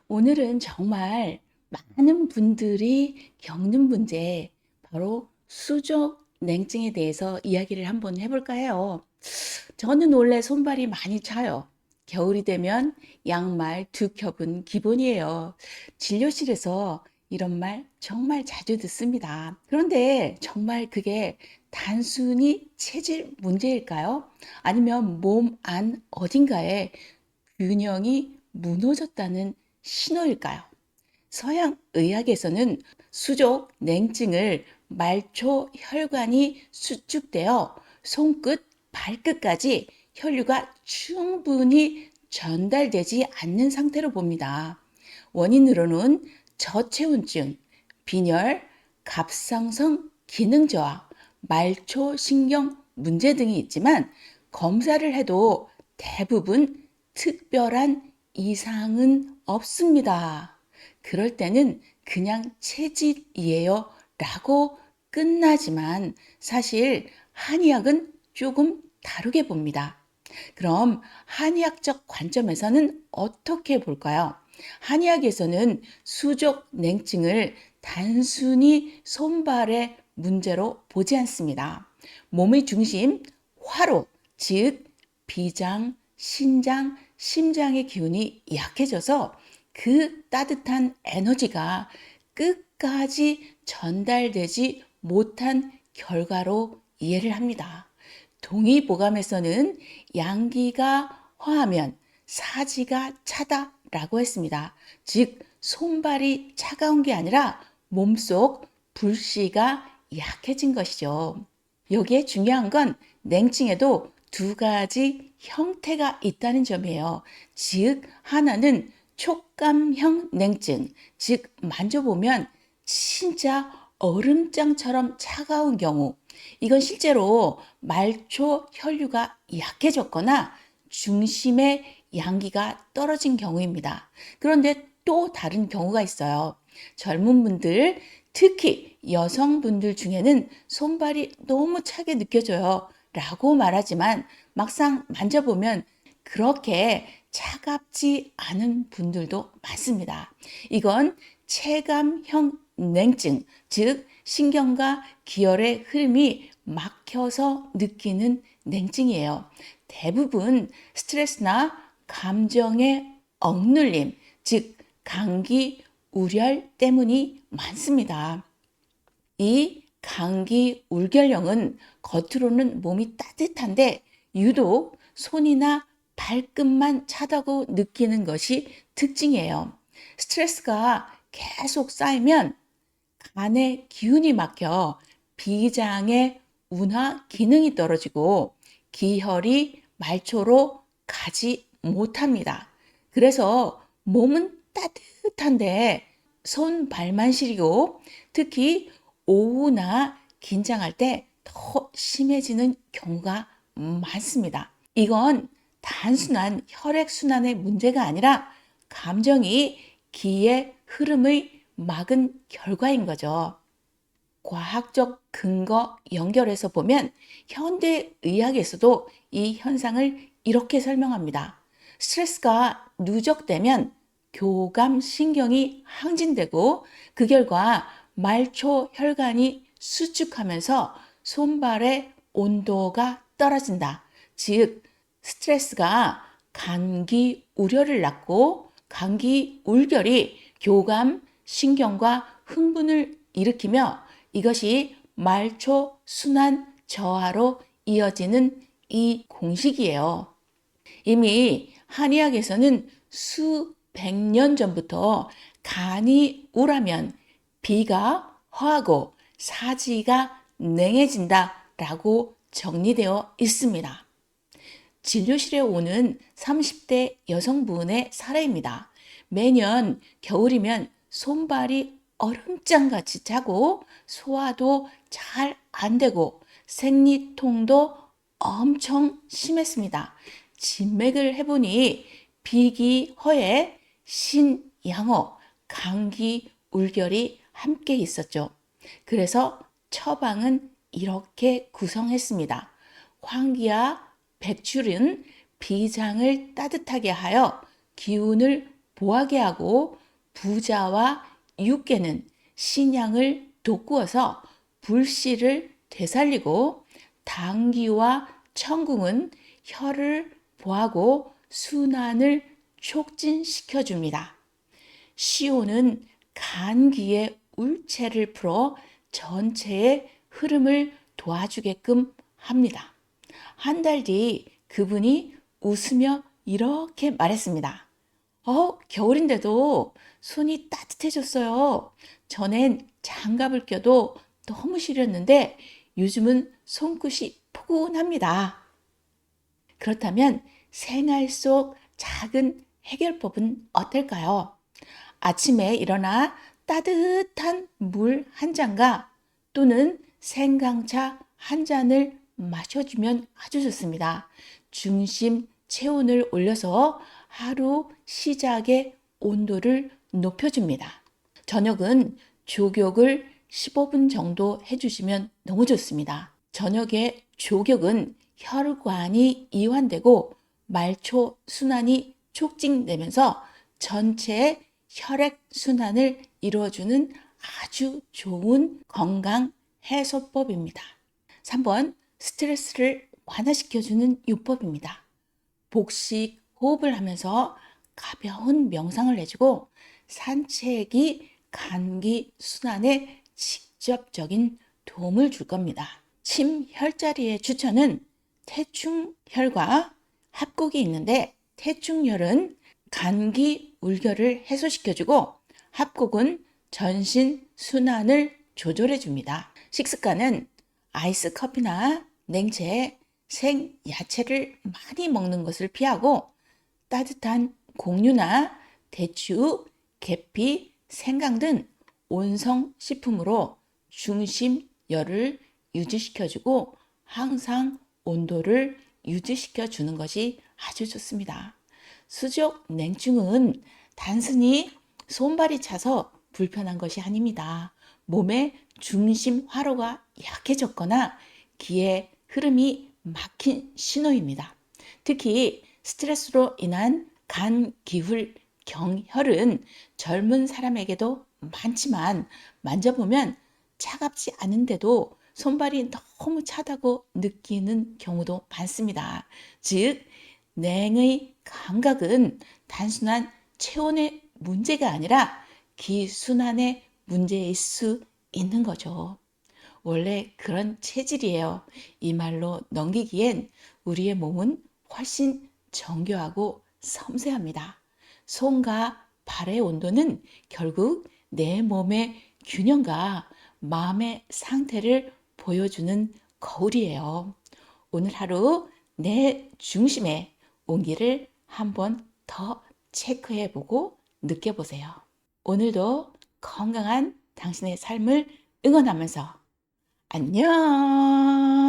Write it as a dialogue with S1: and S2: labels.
S1: 오늘은 정말 많은 분들이 겪는 문제, 바로 수족 냉증에 대해서 이야기를 한번 해볼까 해요. 저는 원래 손발이 많이 차요. 겨울이 되면 양말 두 겹은 기본이에요. 진료실에서 이런 말 정말 자주 듣습니다. 그런데 정말 그게 단순히 체질 문제일까요? 아니면 몸 안 어딘가에 균형이 무너졌다는 신호일까요? 서양 의학에서는 수족 냉증을 말초 혈관이 수축되어 손끝, 발끝까지 혈류가 충분히 전달되지 않는 상태로 봅니다. 원인으로는 저체온증, 빈혈, 갑상선 기능 저하, 말초 신경 문제 등이 있지만 검사를 해도 대부분 특별한 이상은 없습니다. 그럴 때는 그냥 체질이에요 라고 끝나지만 사실 한의학은 조금 다르게 봅니다. 그럼 한의학적 관점에서는 어떻게 볼까요? 한의학에서는 수족 냉증을 단순히 손발의 문제로 보지 않습니다. 몸의 중심, 화로, 즉 비장, 신장, 심장의 기운이 약해져서 그 따뜻한 에너지가 끝까지 전달되지 못한 결과로 이해를 합니다. 동의보감에서는 양기가 허하면 사지가 차다라고 했습니다. 즉 손발이 차가운 게 아니라 몸속 불씨가 약해진 것이죠. 여기에 중요한 건 냉증에도 두 가지 형태가 있다는 점이에요. 즉 하나는 촉감형 냉증, 즉 만져보면 진짜 얼음장처럼 차가운 경우, 이건 실제로 말초 혈류가 약해졌거나 중심의 양기가 떨어진 경우입니다. 그런데 또 다른 경우가 있어요. 젊은 분들, 특히 여성분들 중에는 손발이 너무 차게 느껴져요 라고 말하지만 막상 만져보면 그렇게 차갑지 않은 분들도 많습니다. 이건 체감형 냉증, 즉 신경과 기혈의 흐름이 막혀서 느끼는 냉증이에요. 대부분 스트레스나 감정의 억눌림, 즉 감기, 우열 때문이 많습니다. 이 감기 울결령은 겉으로는 몸이 따뜻한데 유독 손이나 발끝만 차다고 느끼는 것이 특징이에요. 스트레스가 계속 쌓이면 간의 기운이 막혀 비장의 운하 기능이 떨어지고 기혈이 말초로 가지 못합니다. 그래서 몸은 따뜻한데 손, 발만 시리고 특히 오후나 긴장할 때 더 심해지는 경우가 많습니다. 이건 단순한 혈액순환의 문제가 아니라 감정이 기의 흐름의 막은 결과인 거죠. 과학적 근거 연결해서 보면 현대의학에서도 이 현상을 이렇게 설명합니다. 스트레스가 누적되면 교감신경이 항진되고 그 결과 말초 혈관이 수축하면서 손발의 온도가 떨어진다. 즉 스트레스가 감기 우려를 낳고 감기 울결이 교감 신경과 흥분을 일으키며 이것이 말초 순환 저하로 이어지는 이 공식이에요. 이미 한의학에서는 수백 년 전부터 간이 우라면 비가 허하고 사지가 냉해진다라고 정리되어 있습니다. 진료실에 오는 30대 여성분의 사례입니다. 매년 겨울이면 손발이 얼음장같이 차고 소화도 잘 안 되고 생리통도 엄청 심했습니다. 진맥을 해보니 비기허에 신양호, 감기, 울결이 함께 있었죠. 그래서 처방은 이렇게 구성했습니다. 황기와 백출은 비장을 따뜻하게 하여 기운을 보하게 하고 부자와 육계는 신양을 돋구어서 불씨를 되살리고 당기와 천궁은 혀를 보하고 순환을 촉진시켜 줍니다. 시온은 간기의 울체를 풀어 전체의 흐름을 도와주게끔 합니다. 한 달 뒤 그분이 웃으며 이렇게 말했습니다. 겨울인데도 손이 따뜻해졌어요. 전엔 장갑을 껴도 너무 시렸는데 요즘은 손끝이 포근합니다. 그렇다면 생활 속 작은 해결법은 어떨까요? 아침에 일어나 따뜻한 물 한 잔과 또는 생강차 한 잔을 마셔주면 아주 좋습니다. 중심 체온을 올려서 하루 시작의 온도를 높여줍니다. 저녁은 조격을 15분 정도 해주시면 너무 좋습니다. 저녁에 조격은 혈관이 이완되고 말초 순환이 촉진되면서 전체의 혈액 순환을 이루어주는 아주 좋은 건강 해소법입니다. 3번 스트레스를 완화시켜주는 요법입니다. 복식 호흡을 하면서 가벼운 명상을 해주고 산책이 감기 순환에 직접적인 도움을 줄 겁니다. 침혈자리의 추천은 태충혈과 합곡이 있는데 태충혈은 감기 울결을 해소시켜주고 합곡은 전신 순환을 조절해줍니다. 식습관은 아이스 커피나 냉채, 생 야채를 많이 먹는 것을 피하고 따뜻한 곡류나 대추, 계피, 생강 등 온성 식품으로 중심열을 유지시켜주고 항상 온도를 유지시켜주는 것이 아주 좋습니다. 수족 냉증은 단순히 손발이 차서 불편한 것이 아닙니다. 몸의 중심 화로가 약해졌거나 기의 흐름이 막힌 신호입니다. 특히 스트레스로 인한 간 기울 경혈은 젊은 사람에게도 많지만 만져보면 차갑지 않은데도 손발이 너무 차다고 느끼는 경우도 많습니다. 즉, 냉의 감각은 단순한 체온의 문제가 아니라 기순환의 문제일 수 있는 거죠. 원래 그런 체질이에요. 이 말로 넘기기엔 우리의 몸은 훨씬 정교하고 섬세합니다. 손과 발의 온도는 결국 내 몸의 균형과 마음의 상태를 보여주는 거울이에요. 오늘 하루 내 중심에 온기를 한번 더 체크해보고 느껴보세요. 오늘도 건강한 당신의 삶을 응원하면서 안녕!